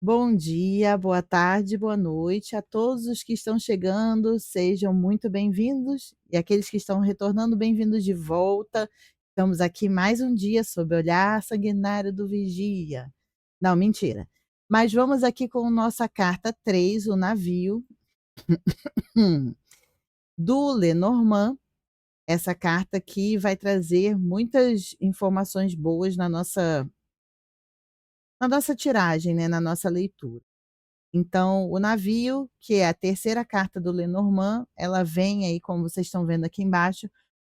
Bom dia, boa tarde, boa noite a todos os que estão chegando, sejam muito bem-vindos e aqueles que estão retornando, bem-vindos de volta. Estamos aqui mais um dia sob o olhar sanguinário do vigia. Não, mentira. Mas vamos aqui com nossa carta 3, o navio, hum, do Lenormand. Essa carta aqui vai trazer muitas informações boas na nossa tiragem, né, na nossa leitura. Então, o navio, que é a terceira carta do Lenormand, ela vem aí, como vocês estão vendo aqui embaixo,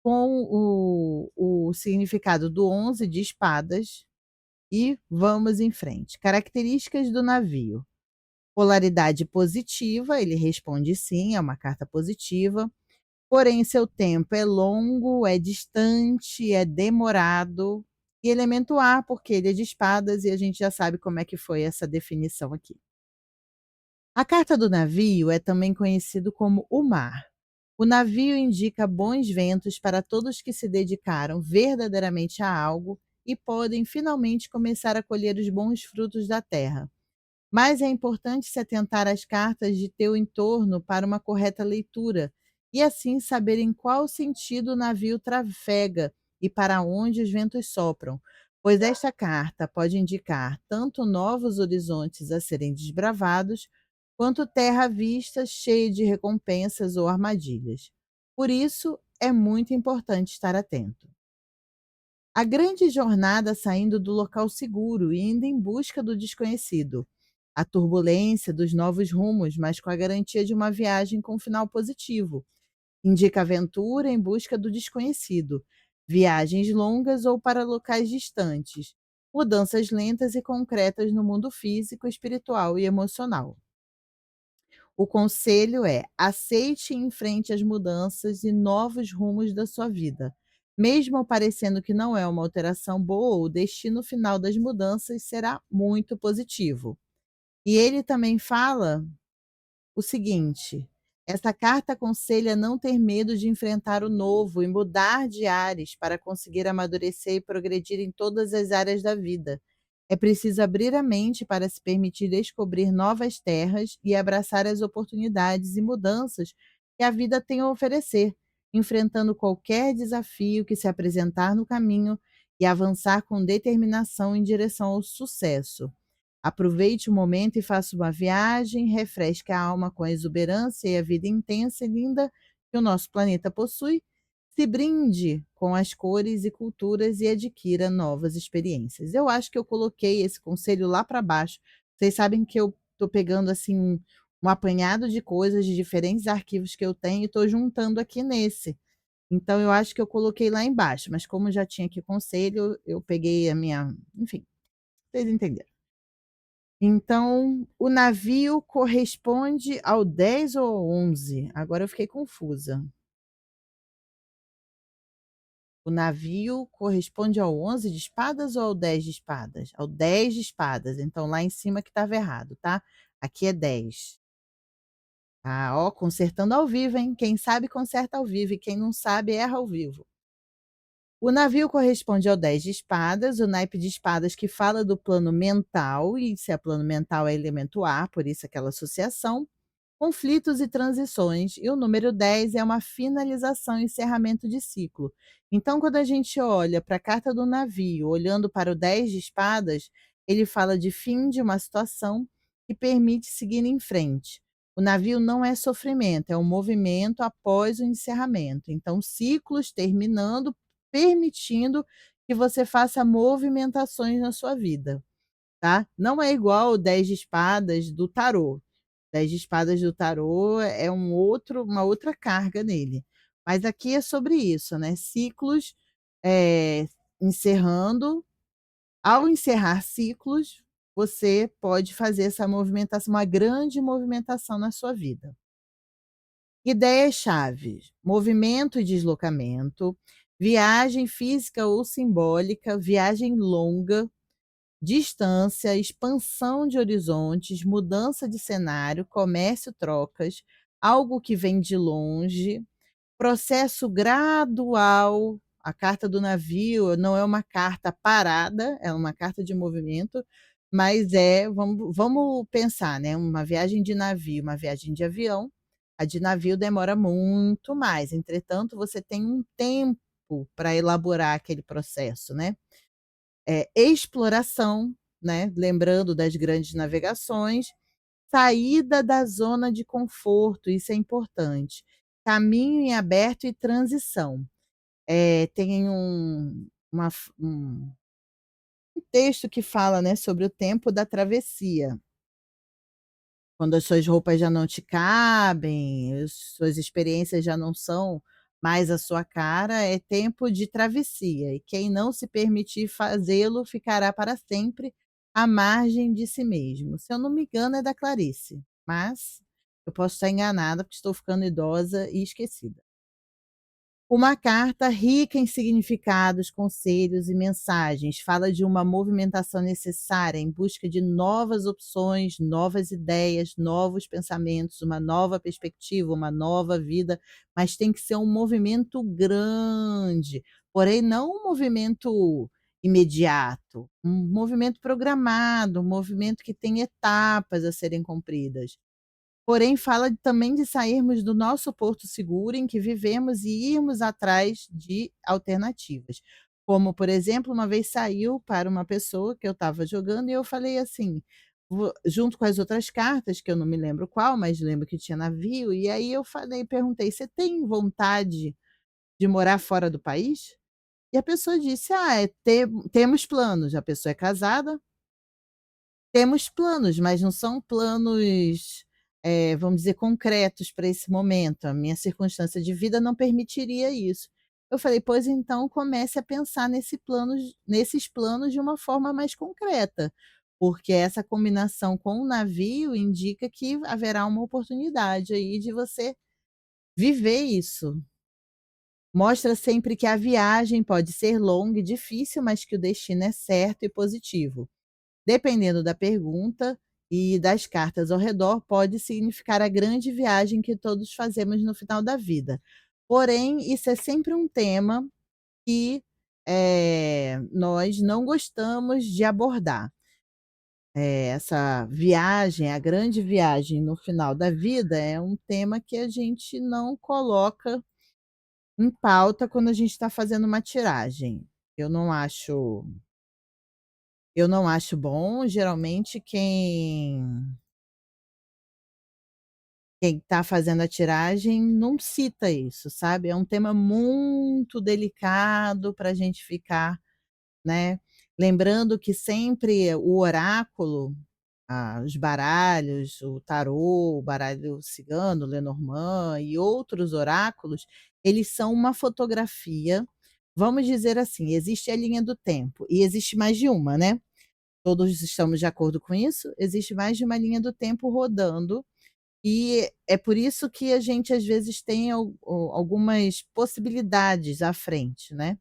com o significado do 11 de espadas e vamos em frente. Características do navio: polaridade positiva, ele responde sim, é uma carta positiva, porém seu tempo é longo, é distante, é demorado. E elemento ar, porque ele é de espadas e a gente já sabe como é que foi essa definição aqui. A carta do navio é também conhecido como o mar. O navio indica bons ventos para todos que se dedicaram verdadeiramente a algo e podem finalmente começar a colher os bons frutos da terra. Mas é importante se atentar às cartas de teu entorno para uma correta leitura e assim saber em qual sentido o navio trafega e para onde os ventos sopram, pois esta carta pode indicar tanto novos horizontes a serem desbravados, quanto terra à vista cheia de recompensas ou armadilhas. Por isso, é muito importante estar atento. A grande jornada saindo do local seguro e indo em busca do desconhecido. A turbulência dos novos rumos, mas com a garantia de uma viagem com final positivo. Indica aventura em busca do desconhecido. Viagens longas ou para locais distantes. Mudanças lentas e concretas no mundo físico, espiritual e emocional. O conselho é: aceite e enfrente as mudanças e novos rumos da sua vida. Mesmo parecendo que não é uma alteração boa, o destino final das mudanças será muito positivo. E ele também fala o seguinte: essa carta aconselha não ter medo de enfrentar o novo e mudar de ares para conseguir amadurecer e progredir em todas as áreas da vida. É preciso abrir a mente para se permitir descobrir novas terras e abraçar as oportunidades e mudanças que a vida tem a oferecer, enfrentando qualquer desafio que se apresentar no caminho e avançar com determinação em direção ao sucesso. Aproveite o momento e faça uma viagem, refresque a alma com a exuberância e a vida intensa e linda que o nosso planeta possui. Se brinde com as cores e culturas e adquira novas experiências. Eu acho que eu coloquei esse conselho lá para baixo. Vocês sabem que eu estou pegando assim um apanhado de coisas de diferentes arquivos que eu tenho e estou juntando aqui nesse. Então eu acho que eu coloquei lá embaixo, mas como já tinha aqui conselho, eu peguei a minha, enfim, vocês entenderam. Então, o navio corresponde ao 10 ou ao 11? Agora eu fiquei confusa. O navio corresponde ao 11 de espadas ou ao 10 de espadas? Ao 10 de espadas, então lá em cima que estava errado, tá? Aqui é 10. Ah, ó, consertando ao vivo, hein? Quem sabe conserta ao vivo e quem não sabe erra ao vivo. O navio corresponde ao 10 de espadas, o naipe de espadas que fala do plano mental, e se é plano mental é elemento ar, por isso aquela associação. Conflitos e transições, e o número 10 é uma finalização e encerramento de ciclo. Então, quando a gente olha para a carta do navio, olhando para o 10 de espadas, ele fala de fim de uma situação que permite seguir em frente. O navio não é sofrimento, é um movimento após o encerramento. Então, ciclos terminando, permitindo que você faça movimentações na sua vida, tá? Não é igual o 10 de espadas do tarô. 10 de espadas do tarô é uma outra carga nele. Mas aqui é sobre isso, né, ciclos, encerrando. Ao encerrar ciclos, você pode fazer essa movimentação, uma grande movimentação na sua vida. Ideias-chave: movimento e deslocamento, viagem física ou simbólica, viagem longa, distância, expansão de horizontes, mudança de cenário, comércio, trocas, algo que vem de longe, processo gradual. A carta do navio não é uma carta parada, é uma carta de movimento. Mas vamos pensar, né, uma viagem de navio, uma viagem de avião, a de navio demora muito mais, entretanto você tem um tempo para elaborar aquele processo, né. Exploração, né, lembrando das grandes navegações, saída da zona de conforto, isso é importante. Caminho em aberto e transição. Tem um texto que fala, né, sobre o tempo da travessia. Quando as suas roupas já não te cabem, as suas experiências já não são mais a sua cara, é tempo de travessia, e quem não se permitir fazê-lo ficará para sempre à margem de si mesmo. Se eu não me engano é da Clarice, mas eu posso estar enganada, porque estou ficando idosa e esquecida. Uma carta rica em significados, conselhos e mensagens, fala de uma movimentação necessária em busca de novas opções, novas ideias, novos pensamentos, uma nova perspectiva, uma nova vida, mas tem que ser um movimento grande, porém não um movimento imediato, um movimento programado, um movimento que tem etapas a serem cumpridas. Porém, fala também de sairmos do nosso porto seguro em que vivemos e irmos atrás de alternativas. Como, por exemplo, uma vez saiu para uma pessoa que eu estava jogando e eu falei assim, junto com as outras cartas, que eu não me lembro qual, mas lembro que tinha navio, e aí eu falei, perguntei: "Você tem vontade de morar fora do país?" E a pessoa disse: "Ah, temos planos." A pessoa é casada. Temos planos, mas não são planos, vamos dizer, concretos para esse momento. A minha circunstância de vida não permitiria isso. Eu falei: "Pois então comece a pensar nesses planos de uma forma mais concreta, porque essa combinação com o navio indica que haverá uma oportunidade aí de você viver isso. Mostra sempre que a viagem pode ser longa e difícil, mas que o destino é certo e positivo." Dependendo da pergunta e das cartas ao redor, pode significar a grande viagem que todos fazemos no final da vida. Porém, isso é sempre um tema que, nós não gostamos de abordar. Essa viagem, a grande viagem no final da vida, é um tema que a gente não coloca em pauta quando a gente está fazendo uma tiragem. Eu não acho eu não acho bom, geralmente quem está fazendo a tiragem não cita isso, sabe. É um tema muito delicado para a gente ficar, né, lembrando que sempre o oráculo, os baralhos, o tarô, o baralho cigano, Lenormand e outros oráculos, eles são uma fotografia, vamos dizer assim, existe a linha do tempo e existe mais de uma, né. Todos estamos de acordo com isso? Existe mais de uma linha do tempo rodando, e é por isso que a gente às vezes tem algumas possibilidades à frente, né.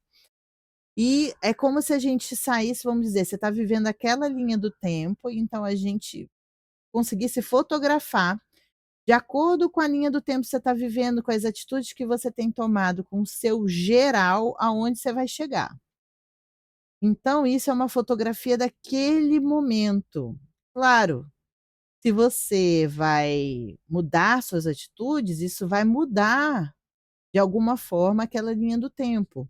E é como se a gente saísse, vamos dizer, você está vivendo aquela linha do tempo, então a gente conseguisse fotografar, de acordo com a linha do tempo que você está vivendo, com as atitudes que você tem tomado, com o seu geral, aonde você vai chegar. Então isso é uma fotografia daquele momento. Claro, se você vai mudar suas atitudes, isso vai mudar, de alguma forma, aquela linha do tempo.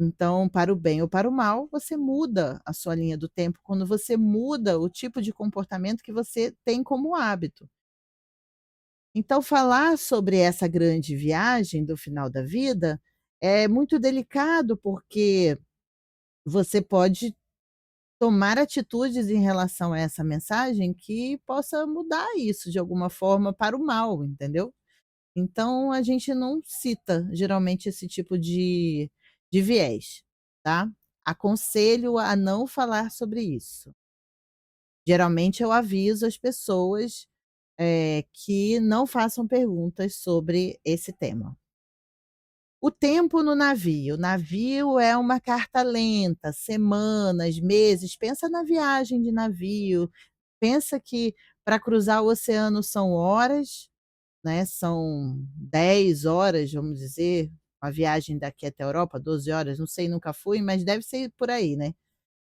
Então, para o bem ou para o mal, você muda a sua linha do tempo quando você muda o tipo de comportamento que você tem como hábito. Então, falar sobre essa grande viagem do final da vida é muito delicado, porque você pode tomar atitudes em relação a essa mensagem que possa mudar isso de alguma forma para o mal, entendeu? Então a gente não cita geralmente esse tipo de viés, tá? Aconselho a não falar sobre isso. Geralmente eu aviso as pessoas, que não façam perguntas sobre esse tema. O tempo no navio. Navio é uma carta lenta, semanas, meses. Pensa na viagem de navio. Pensa que para cruzar o oceano são horas, né, são 10 horas, vamos dizer, uma viagem daqui até a Europa, 12 horas, não sei, nunca fui, mas deve ser por aí, né.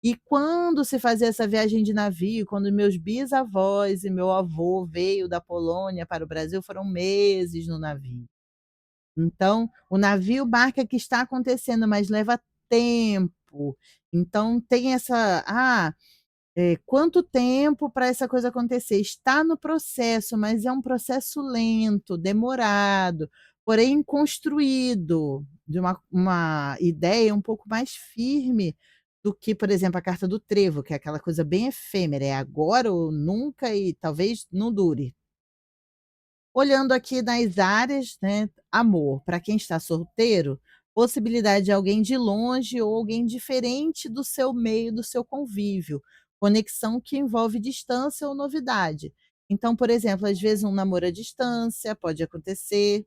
E quando se fazia essa viagem de navio, quando meus bisavós e meu avô veio da Polônia para o Brasil, foram meses no navio. Então, o navio marca que está acontecendo, mas leva tempo. Então tem essa quanto tempo para essa coisa acontecer? Está no processo, mas é um processo lento, demorado, porém construído de uma ideia um pouco mais firme do que, por exemplo, a carta do trevo, que é aquela coisa bem efêmera, é agora ou nunca e talvez não dure. Olhando aqui nas áreas, né, amor, para quem está solteiro, possibilidade de alguém de longe ou alguém diferente do seu meio, do seu convívio, conexão que envolve distância ou novidade. Então, por exemplo, às vezes um namoro à distância pode acontecer,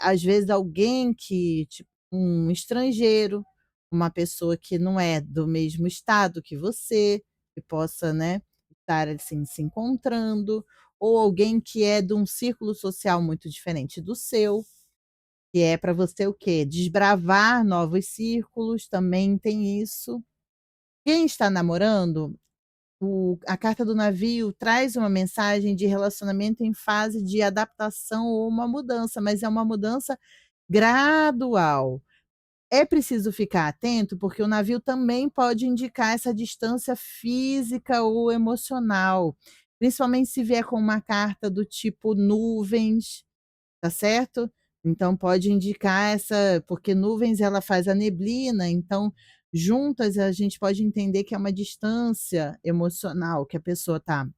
às vezes alguém que tipo, um estrangeiro, uma pessoa que não é do mesmo estado que você, que possa, né, estar, assim, se encontrando, ou alguém que é de um círculo social muito diferente do seu, que é para você o quê? Desbravar novos círculos, também tem isso. Quem está namorando, a carta do navio traz uma mensagem de relacionamento em fase de adaptação ou uma mudança, mas é uma mudança gradual. É preciso ficar atento, porque o navio também pode indicar essa distância física ou emocional, principalmente se vier com uma carta do tipo nuvens, tá certo? Então pode indicar essa porque nuvens ela faz a neblina, então juntas a gente pode entender que é uma distância emocional que a pessoa está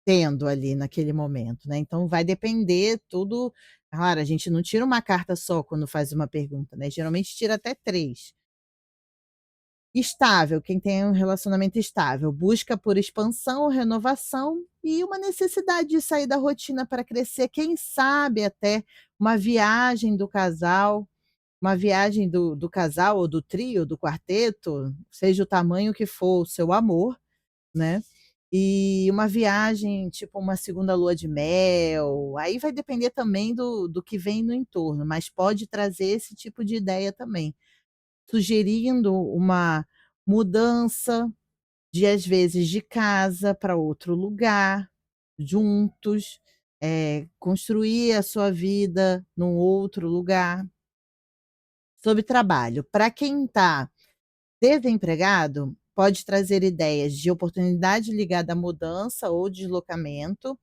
tendo ali naquele momento, né, então vai depender tudo claro, a gente não tira uma carta só quando faz uma pergunta, né, geralmente tira até 3. Estável, quem tem um relacionamento estável, busca por expansão ou renovação e uma necessidade de sair da rotina para crescer, quem sabe até uma viagem do casal, uma viagem do casal ou do trio, do quarteto, seja o tamanho que for o seu amor, né, e uma viagem, tipo uma segunda lua de mel, aí vai depender também do que vem no entorno, mas pode trazer esse tipo de ideia também, sugerindo uma mudança de, às vezes, de casa para outro lugar, juntos, construir a sua vida num outro lugar. Sobre trabalho, para quem está desempregado, pode trazer ideias de oportunidade ligada à mudança ou deslocamento,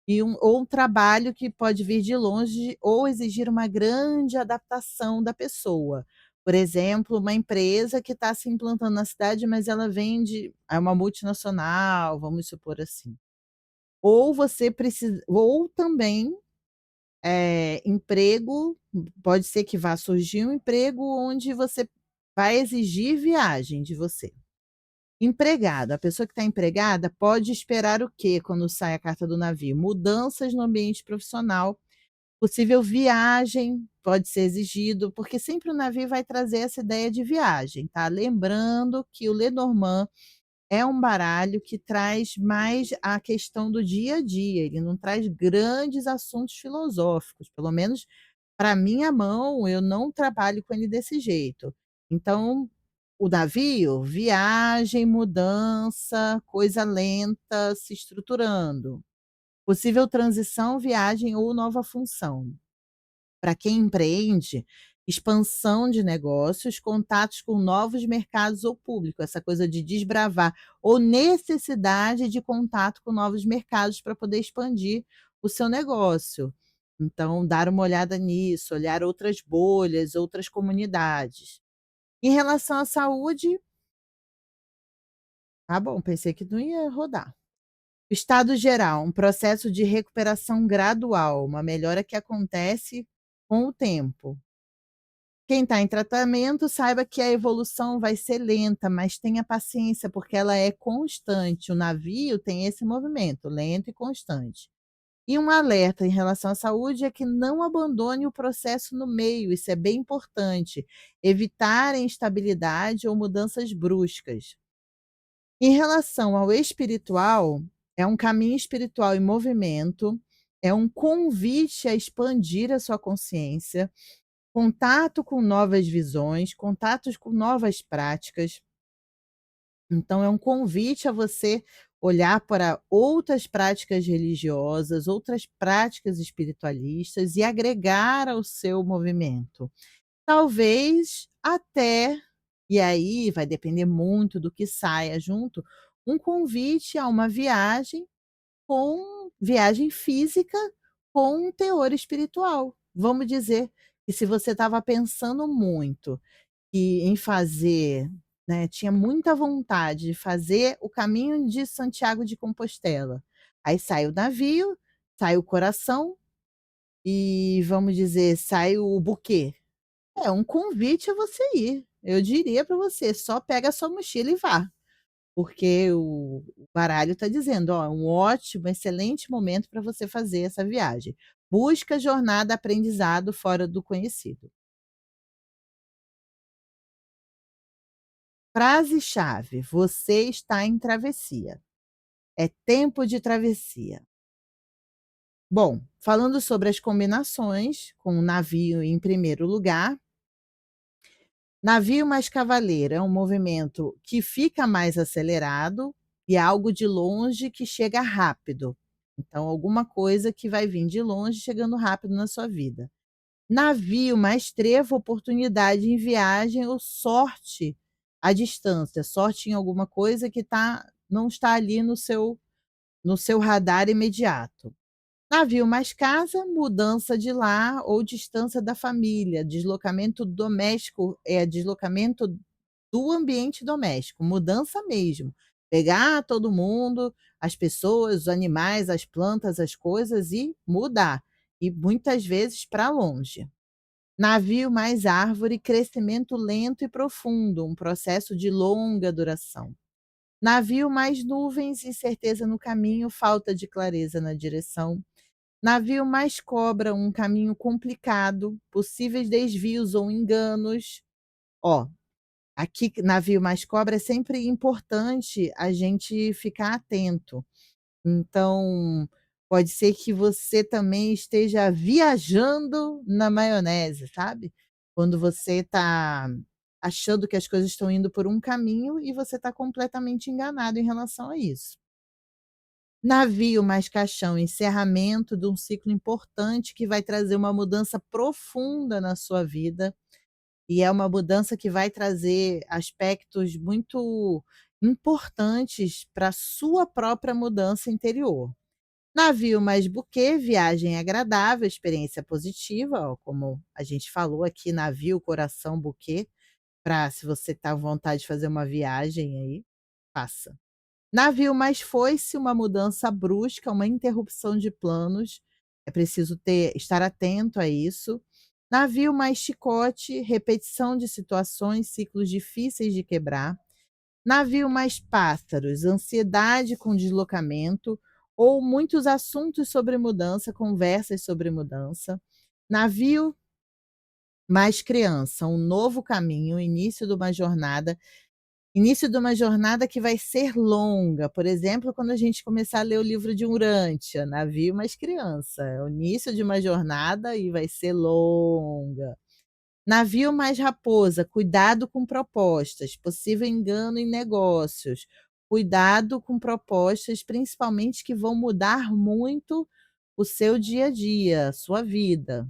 e ou um trabalho que pode vir de longe ou exigir uma grande adaptação da pessoa. Por exemplo, uma empresa que está se implantando na cidade, mas ela vende é uma multinacional, vamos supor assim. Ou você precisa ou também, emprego, pode ser que vá surgir um emprego onde você vai exigir viagem de você. Empregado, a pessoa que está empregada pode esperar o quê quando sai a carta do navio? Mudanças no ambiente profissional, possível viagem pode ser exigido, porque sempre o navio vai trazer essa ideia de viagem, tá. Lembrando que o Lenormand é um baralho que traz mais a questão do dia a dia, ele não traz grandes assuntos filosóficos, pelo menos para minha mão, eu não trabalho com ele desse jeito. Então, o navio, viagem, mudança, coisa lenta se estruturando. Possível transição, viagem ou nova função. Para quem empreende, expansão de negócios, contatos com novos mercados ou público, essa coisa de desbravar, ou necessidade de contato com novos mercados para poder expandir o seu negócio. Então, dar uma olhada nisso, olhar outras bolhas, outras comunidades. Em relação à saúde, tá bom, pensei que não ia rodar. Estado geral, um processo de recuperação gradual, uma melhora que acontece com o tempo. Quem está em tratamento, saiba que a evolução vai ser lenta, mas tenha paciência, porque ela é constante. O navio tem esse movimento, lento e constante. E um alerta em relação à saúde é que não abandone o processo no meio, isso é bem importante. Evitar a instabilidade ou mudanças bruscas. Em relação ao espiritual, é um caminho espiritual em movimento, é um convite a expandir a sua consciência, contato com novas visões, contatos com novas práticas. Então é um convite a você olhar para outras práticas religiosas, outras práticas espiritualistas e agregar ao seu movimento. Talvez até, e aí vai depender muito do que saia junto, um convite a uma viagem física com um teor espiritual. Vamos dizer que se você estava pensando muito em fazer, né, tinha muita vontade de fazer o caminho de Santiago de Compostela. Aí sai o navio, sai o coração e, vamos dizer, sai o buquê. É um convite a você ir. Eu diria para você: só pega a sua mochila e vá, porque o baralho está dizendo: "Ó, um ótimo, excelente momento para você fazer essa viagem. Busca jornada aprendizado fora do conhecido". Frase-chave: você está em travessia. É tempo de travessia. Bom, falando sobre as combinações, com o navio em primeiro lugar, navio mais cavaleiro é um movimento que fica mais acelerado e é algo de longe que chega rápido. Então, alguma coisa que vai vir de longe chegando rápido na sua vida. Navio mais trevo, oportunidade em viagem ou sorte à distância, sorte em alguma coisa que não está ali no seu radar imediato. Navio mais casa, mudança de lar ou distância da família, deslocamento doméstico, deslocamento do ambiente doméstico, mudança mesmo. Pegar todo mundo, as pessoas, os animais, as plantas, as coisas e mudar. E muitas vezes para longe. Navio mais árvore, crescimento lento e profundo, um processo de longa duração. Navio mais nuvens, incerteza no caminho, falta de clareza na direção. Navio mais cobra, um caminho complicado, possíveis desvios ou enganos. Ó, aqui navio mais cobra é sempre importante a gente ficar atento. Então, pode ser que você também esteja viajando na maionese, sabe? Quando você está achando que as coisas estão indo por um caminho e você está completamente enganado em relação a isso. Navio mais caixão, encerramento de um ciclo importante que vai trazer uma mudança profunda na sua vida, e é uma mudança que vai trazer aspectos muito importantes para a sua própria mudança interior. Navio mais buquê, viagem agradável, experiência positiva, ó, como a gente falou aqui, navio, coração, buquê, para se você está à vontade de fazer uma viagem aí, faça. Navio mais foice, uma mudança brusca, uma interrupção de planos, é preciso estar atento a isso. Navio mais chicote, repetição de situações, ciclos difíceis de quebrar. Navio mais pássaros, ansiedade com deslocamento ou muitos assuntos sobre mudança, conversas sobre mudança. Navio mais criança, um novo caminho, início de uma jornada que vai ser longa. Por exemplo, quando a gente começar a ler o livro de Urântia, Navio mais criança, é o início de uma jornada e vai ser longa. Navio mais raposa, cuidado com propostas, possível engano em negócios. Cuidado com propostas, principalmente que vão mudar muito o seu dia a dia, a sua vida.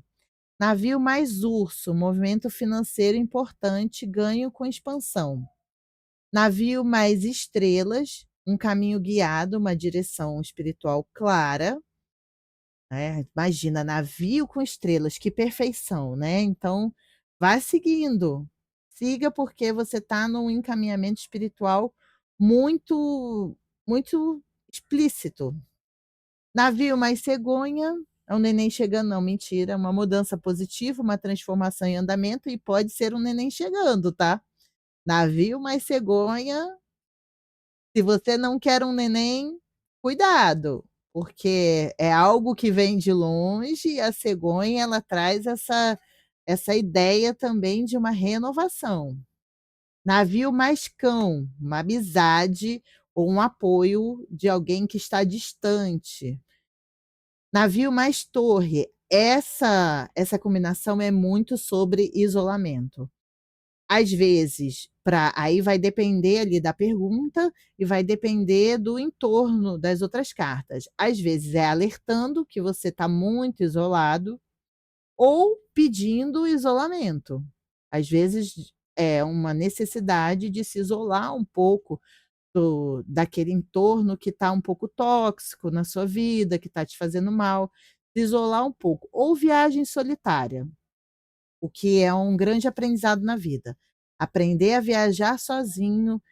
Navio mais urso, movimento financeiro importante, ganho com expansão. Navio mais estrelas, um caminho guiado, uma direção espiritual clara, né, imagina, navio com estrelas, que perfeição, né, então, vá seguindo, siga porque você está num encaminhamento espiritual muito muito explícito. Navio mais cegonha, é um neném chegando não, mentira, uma mudança positiva, uma transformação em andamento e pode ser um neném chegando, tá. Navio mais cegonha, se você não quer um neném, cuidado, porque é algo que vem de longe e a cegonha ela traz essa ideia também de uma renovação. Navio mais cão, uma amizade ou um apoio de alguém que está distante. Navio mais torre, essa combinação é muito sobre isolamento. Às vezes, Aí vai depender ali da pergunta e vai depender do entorno das outras cartas. Às vezes é alertando que você está muito isolado ou pedindo isolamento. Às vezes é uma necessidade de se isolar um pouco daquele entorno que está um pouco tóxico na sua vida, que está te fazendo mal, se isolar um pouco. Ou viagem solitária, o que é um grande aprendizado na vida. Aprender a viajar sozinho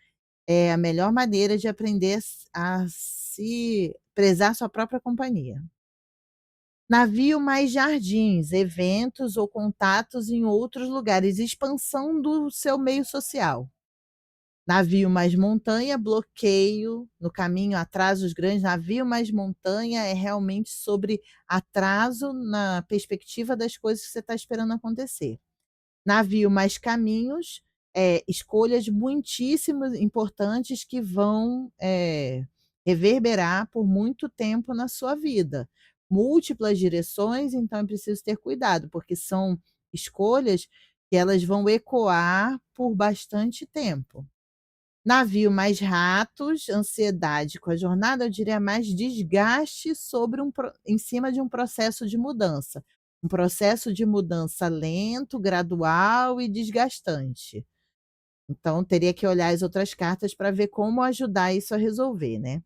é a melhor maneira de aprender a se prezar sua própria companhia. Navio mais jardins, eventos ou contatos em outros lugares, expansão do seu meio social. Navio mais montanha, bloqueio no caminho, atrasos grandes. Navio mais montanha é realmente sobre atraso na perspectiva das coisas que você está esperando acontecer. Navio mais caminhos, escolhas muitíssimo importantes que vão, reverberar por muito tempo na sua vida. Múltiplas direções, então é preciso ter cuidado, porque são escolhas que elas vão ecoar por bastante tempo. Navio mais ratos, ansiedade com a jornada, eu diria mais desgaste sobre em cima de um processo de mudança. Um processo de mudança lento, gradual e desgastante. Então teria que olhar as outras cartas para ver como ajudar isso a resolver, né.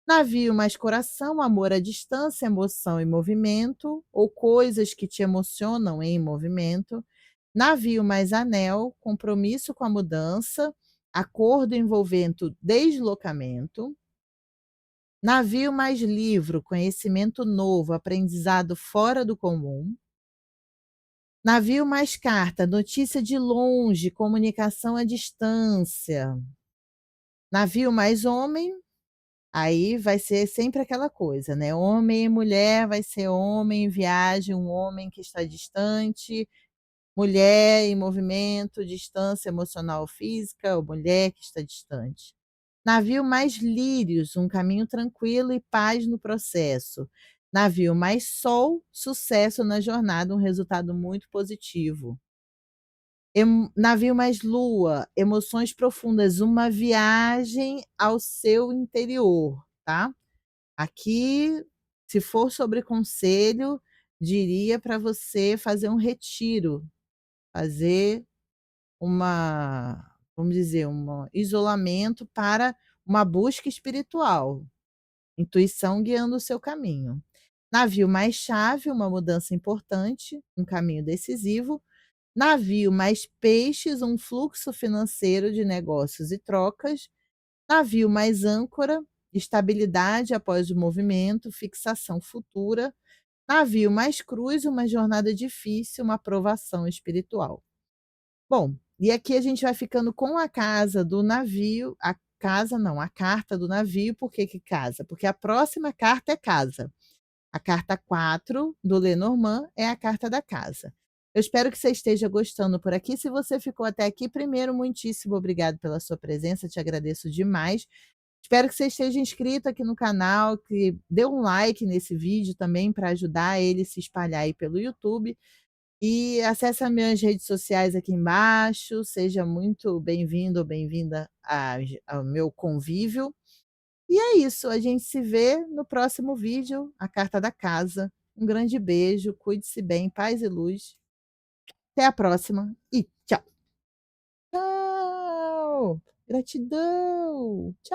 Navio mais coração, amor à distância, emoção em movimento, ou coisas que te emocionam em movimento. Navio mais anel, compromisso com a mudança, acordo envolvendo deslocamento. Navio mais livro, conhecimento novo, aprendizado fora do comum. Navio mais carta, notícia de longe, comunicação à distância. Navio mais homem, aí vai ser sempre aquela coisa, né, homem e mulher, vai ser homem em viagem, um homem que está distante, mulher em movimento, distância emocional ou física, ou mulher que está distante. Navio mais lírios, um caminho tranquilo e paz no processo. Navio mais sol, sucesso na jornada, um resultado muito positivo. Navio mais lua, emoções profundas, uma viagem ao seu interior, tá? Aqui, se for sobre conselho, diria para você fazer um retiro, fazer vamos dizer, um isolamento para uma busca espiritual, intuição guiando o seu caminho. Navio mais chave, uma mudança importante, um caminho decisivo. Navio mais peixes, um fluxo financeiro de negócios e trocas. Navio mais âncora, estabilidade após o movimento, fixação futura. Navio mais cruz, uma jornada difícil, uma provação espiritual. Bom, e aqui a gente vai ficando com a casa do navio, a casa não, a carta do navio, por que que casa? Porque a próxima carta é casa. A carta 4 do Lenormand é a carta da casa. Eu espero que você esteja gostando por aqui. Se você ficou até aqui, primeiro, muitíssimo obrigado pela sua presença, te agradeço demais. Espero que você esteja inscrito aqui no canal, que dê um like nesse vídeo também para ajudar ele a se espalhar aí pelo YouTube. E acesse as minhas redes sociais aqui embaixo. Seja muito bem-vindo ou bem-vinda ao meu convívio. E é isso, a gente se vê no próximo vídeo, a carta da casa. Um grande beijo, cuide-se bem, paz e luz. Até a próxima e tchau. Tchau, gratidão. Tchau.